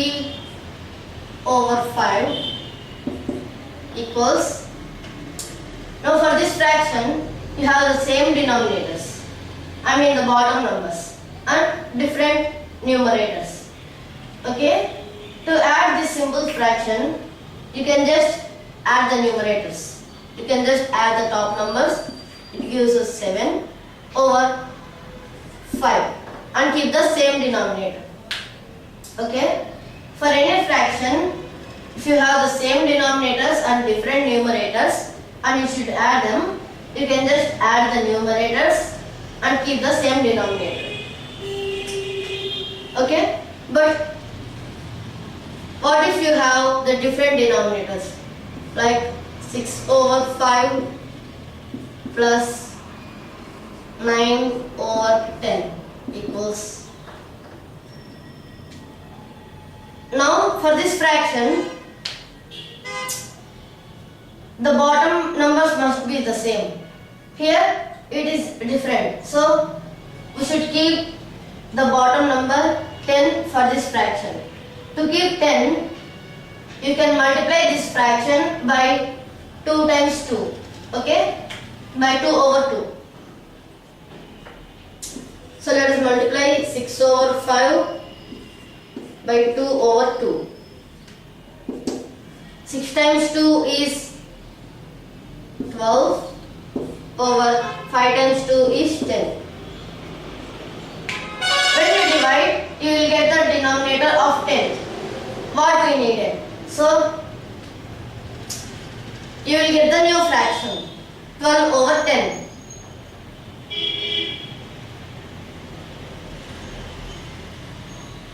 3 over 5 equals. Now for this fraction, you have the same denominators, I mean the bottom numbers, and different numerators. Okay? To add this simple fraction, you can just add the numerators. You can just add the top numbers. It gives us 7 over 5 and keep the same denominator. Okay? For any fraction, if you have the same denominators and different numerators and you should add them, you can just add the numerators and keep the same denominator. Okay? But what if you have the different denominators, like 6 over 5 plus 9 over 10 equals. Now for this fraction, the bottom numbers must be the same. Here it is different, so we should keep the bottom number 10 for this fraction. To keep 10, you can multiply this fraction by 2 times 2, okay, by 2 over 2. So let us multiply 6 over 5 by 2 over 2. 6 times 2 is 12 over 5 times 2 is 10. When you divide, you will get the denominator of 10, what we needed. So you will get the new fraction, 12 over 10.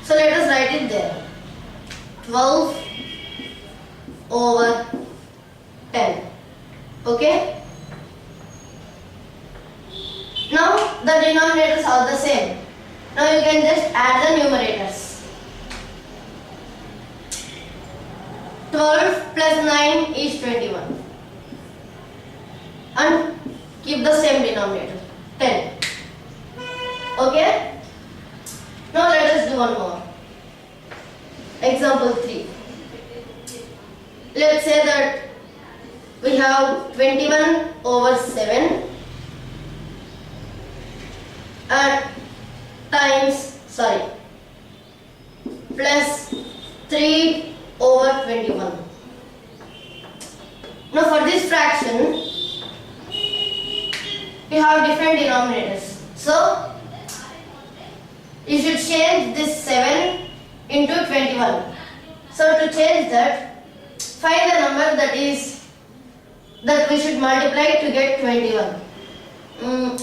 So let us write it there, 12 over 10. Okay? Now the denominators are the same. Now you can just add the numerators. 12 plus 9 is 21. And keep the same denominator, 10. Okay? Now let us do one more. Example 3. Let's say that we have 21 over 7 plus 3 over 21. Now for this fraction, we have different denominators. So you should change this 7 into 21. So to change that, find the number that we should multiply to get 21.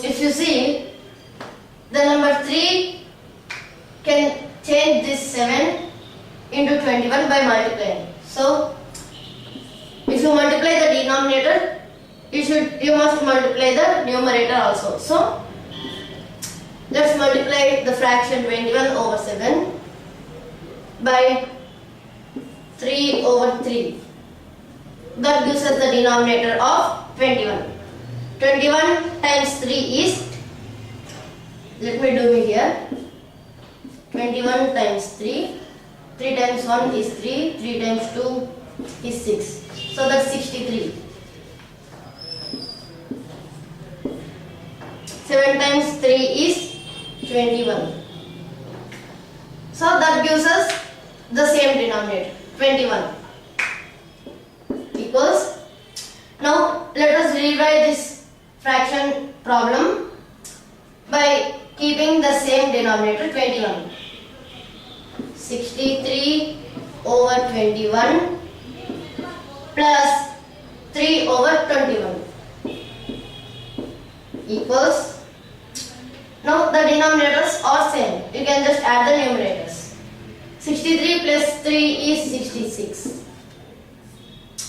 If you see, the number 3 can change this 7 into 21 by multiplying. So if you multiply the denominator, you must multiply the numerator also. So let's multiply the fraction 21 over 7 by 3 over 3. That gives us the denominator of 21. 21 times 3 is, let me do it here, 21 times 3, 3 times 1 is 3, 3 times 2 is 6. So that's 63. 7 times 3 is 21. So that gives us the same denominator, 21 equals. Now let us rewrite this fraction problem by keeping the same denominator, 21. 63 over 21 plus 3 over 21 equals. Now the denominators are same. You can just add the numerators. 63 plus 3 is 66,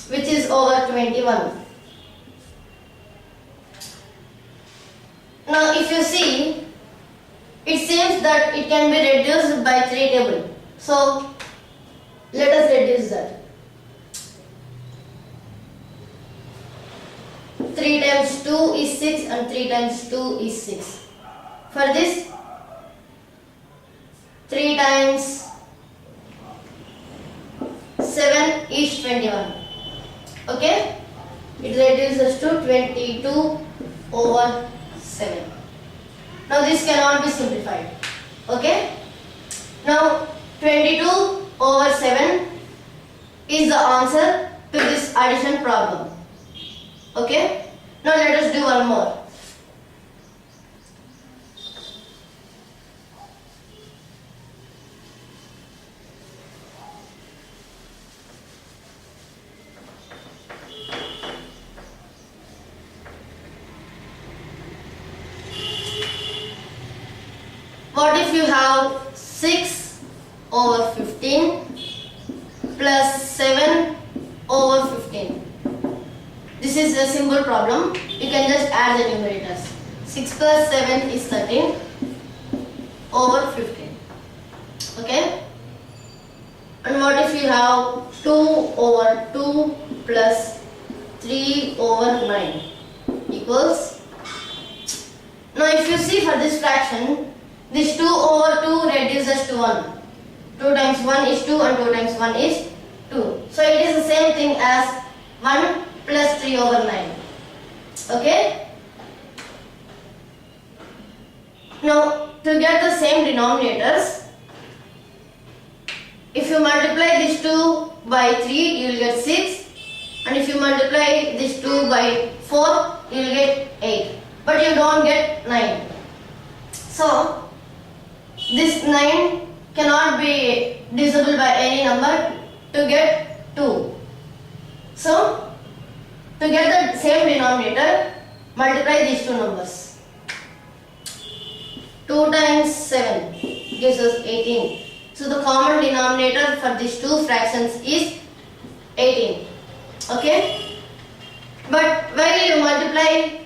which is over 21. Now if you see, it seems that it can be reduced by 3 tables. So let us reduce that. 3 times 2 is 6 and 3 times 2 is 6. For this, 3 times is 21. Okay, it reduces to 22 over 7. Now this cannot be simplified. Okay, now 22 over 7 is the answer to this addition problem. Okay, now let us do one more. What if you have 6 over 15 plus 7 over 15? This is a simple problem. You can just add the numerators. 6 plus 7 is 13 over 15. Okay? And what if you have 2 over 2 plus 3 over 9 equals? Now if you see for this fraction, this 2 over 2 reduces to 1. 2 times 1 is 2 and 2 times 1 is 2. So it is the same thing as 1 plus 3 over 9. Okay? Now to get the same denominators, if you multiply this 2 by 3, you will get 6. And if you multiply this 2 by 4, you will get 8. But you don't get 9. So this 9 cannot be divisible by any number to get 2. So to get the same denominator, multiply these two numbers. 2 times 7 gives us 18. So the common denominator for these two fractions is 18. Okay? But while you multiply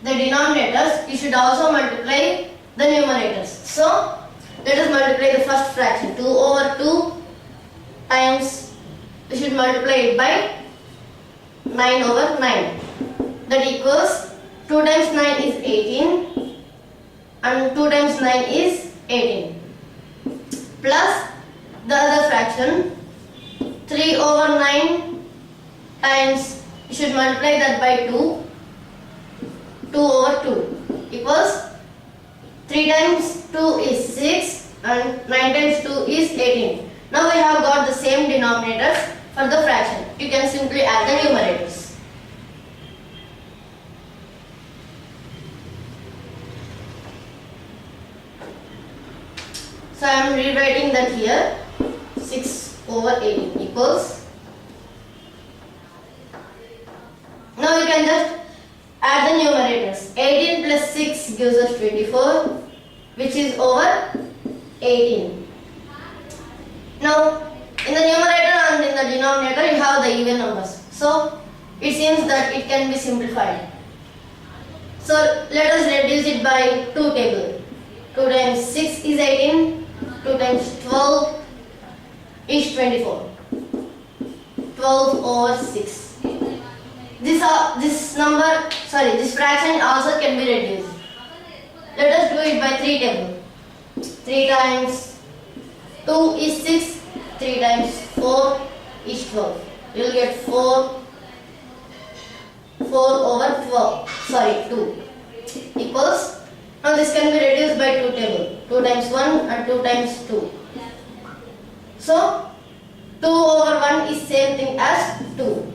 the denominators, you should also multiply the numerators. So let us multiply the first fraction. 2 over 2 times, we should multiply it by 9 over 9. That equals 2 times 9 is 18 and 2 times 9 is 18. Plus the other fraction, 3 over 9 times, you should multiply that by 2. 2 over 2 equals 3 times 2 is 6 and 9 times 2 is 18. Now we have got the same denominators for the fraction. You can simply add the numerators. So I am rewriting that here. 6 over 18 equals. Now we can just add the numerators. 18 plus 6 gives us 24, which is over 18. Now in the numerator and in the denominator you have the even numbers. So it seems that it can be simplified. So let us reduce it by 2 table. 2 times 6 is 18, 2 times 12 is 24. 12 over 6. This fraction also can be reduced. Let us do it by 3 table. 3 times 2 is 6, 3 times 4 is 12. You will get 4 over 2 equals. Now this can be reduced by 2 table. 2 times 1 and 2 times 2. So 2 over 1 is same thing as 2.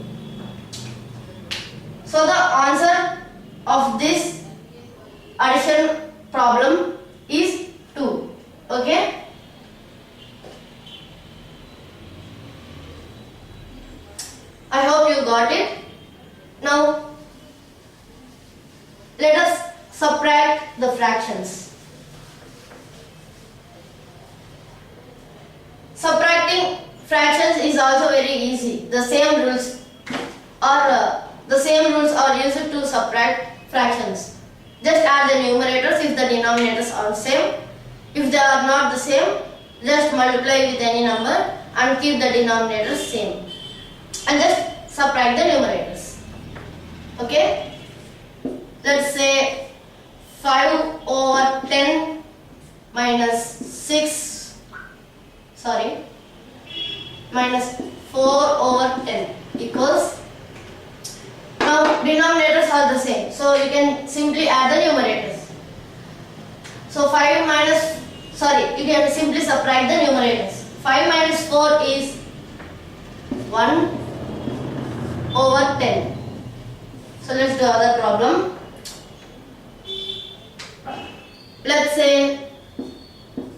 So the answer of this addition problem is 2. Okay? I hope you got it. Now let us subtract the fractions. Subtracting fractions is also very easy. The same rules are used to subtract fractions. Just add the numerators if the denominators are same. If they are not the same, just multiply with any number and keep the denominators same. And just subtract the numerators. Okay? Let's say 5 over 10 minus 5 4 over 10 equals, now denominators are the same, so you can simply add the numerators. So 5 minus, sorry, you can simply subtract the numerators. 5 minus 4 is 1 over 10. So let's do other problem. Let's say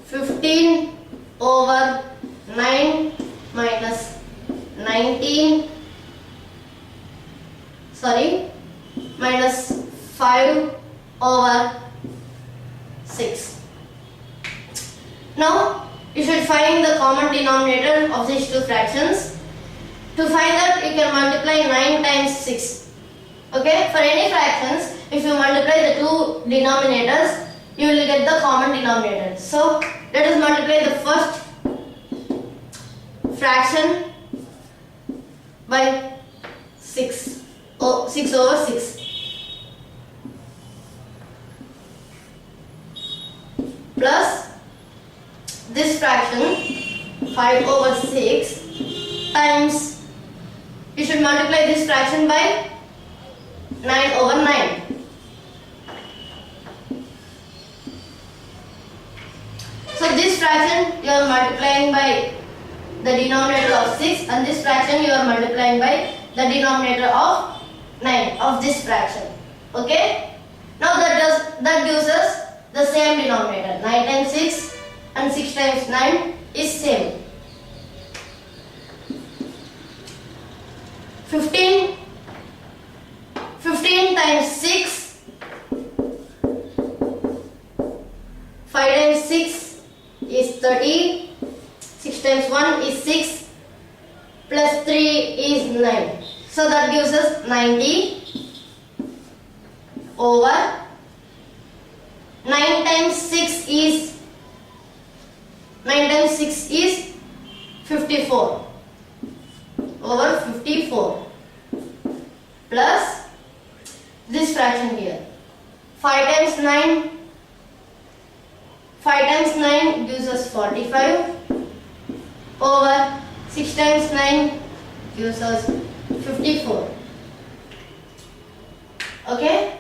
15 over 9 minus 19, minus 5 over 6. Now you should find the common denominator of these two fractions. To find that, you can multiply 9 times 6. Okay, for any fractions, if you multiply the two denominators, you will get the common denominator. So let us multiply the first fraction by 6. 6 over 6. Plus this fraction 5 over 6 times, you should multiply this fraction by 9 over 9. So this fraction you are multiplying by the denominator of 6, and this fraction you are multiplying by the denominator of 9 of this fraction. Okay? Now that gives us the same denominator. 9 times 6 and 6 times 9 is same. 15 times 6, 5 times 6 is 30, 6 times 1 is 6, plus 3 is 9. So that gives us 90 over 9 times 6 is 54 over 54 plus this fraction here. 5 times 9 gives us 45 over 6 times 9 gives us 54. Okay?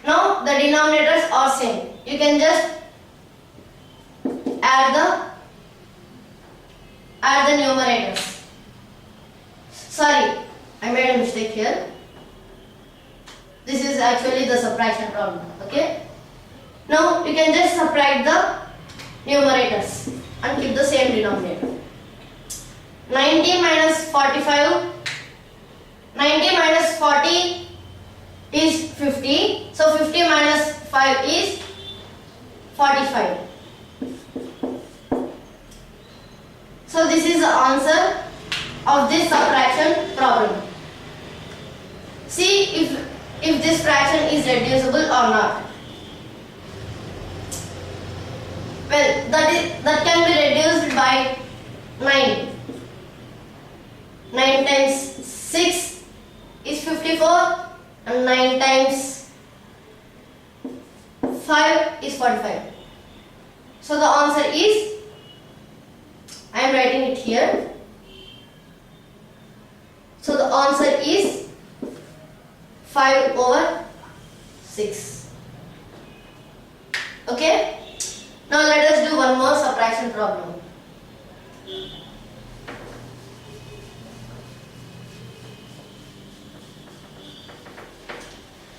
Now the denominators are same. You can just add the numerators. Sorry, I made a mistake here. This is actually the subtraction problem. Okay? Now you can just subtract the numerators and keep the same denominator. 90 minus 45. 90 minus 40 is 50. So 50 minus 5 is 45. So this is the answer of this subtraction problem. See if this fraction is reducible or not. Well, that can be reduced by 9. 9 times 6 is 54 and 9 times 5 is 45. So the answer is, I am writing it here. So the answer is 5 over 6. Okay? Now let us do one more subtraction problem.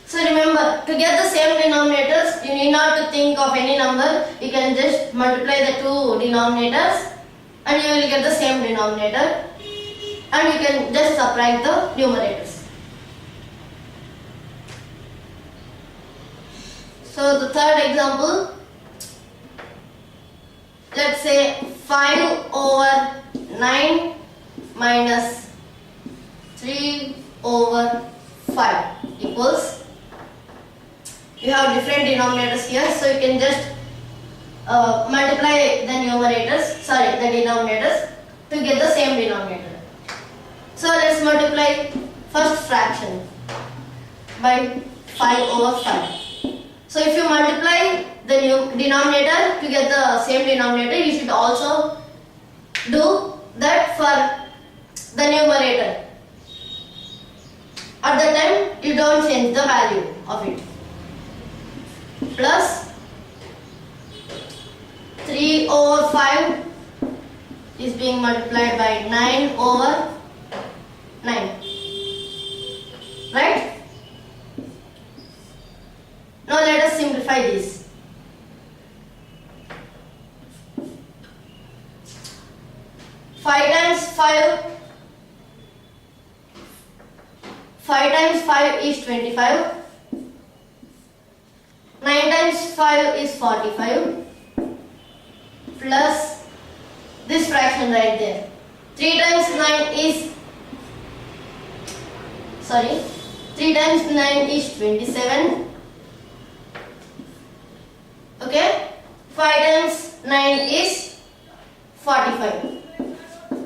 So remember, to get the same denominators, you need not to think of any number. You can just multiply the two denominators and you will get the same denominator, and you can just subtract the numerators. So the third example, let's say 5 over 9 minus 3 over 5 equals, you have different denominators here, so you can just multiply the denominators to get the same denominator. So let's multiply first fraction by 5 over 5. So if you multiply the new denominator to get the same denominator, you should also do the the numerator. At the time you don't change the value of it. Plus 3 over 5 is being multiplied by 9 over 9. Right? Now let us simplify this. 5 times 5 is 25. 9 times 5 is 45. Plus this fraction right there. 3 times 9 is 27. Okay, 5 times 9 is 45.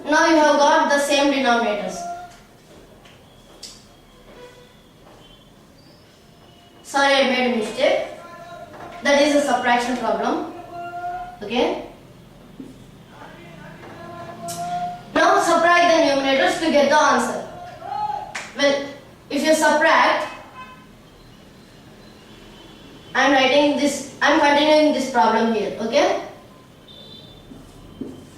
Now you have got the same denominators. Sorry, I made a mistake. That is a subtraction problem. Okay. Now subtract the numerators to get the answer. Well, if you subtract, I'm continuing this problem here, okay?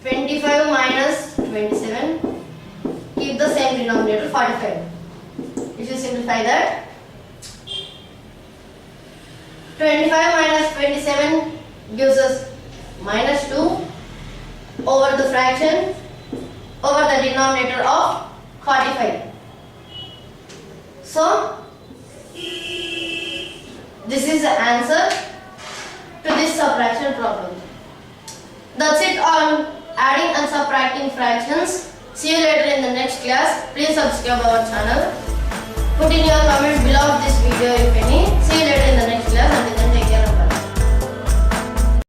25 minus 27, keep the same denominator, 45. If you simplify that, 25 minus 27 gives us minus 2 over the fraction over the denominator of 45. So, this is the answer to this subtraction problem. That's it on adding and subtracting fractions. See you later in the next class. Please subscribe our channel. Put in your comment below this video if any. See you later in the next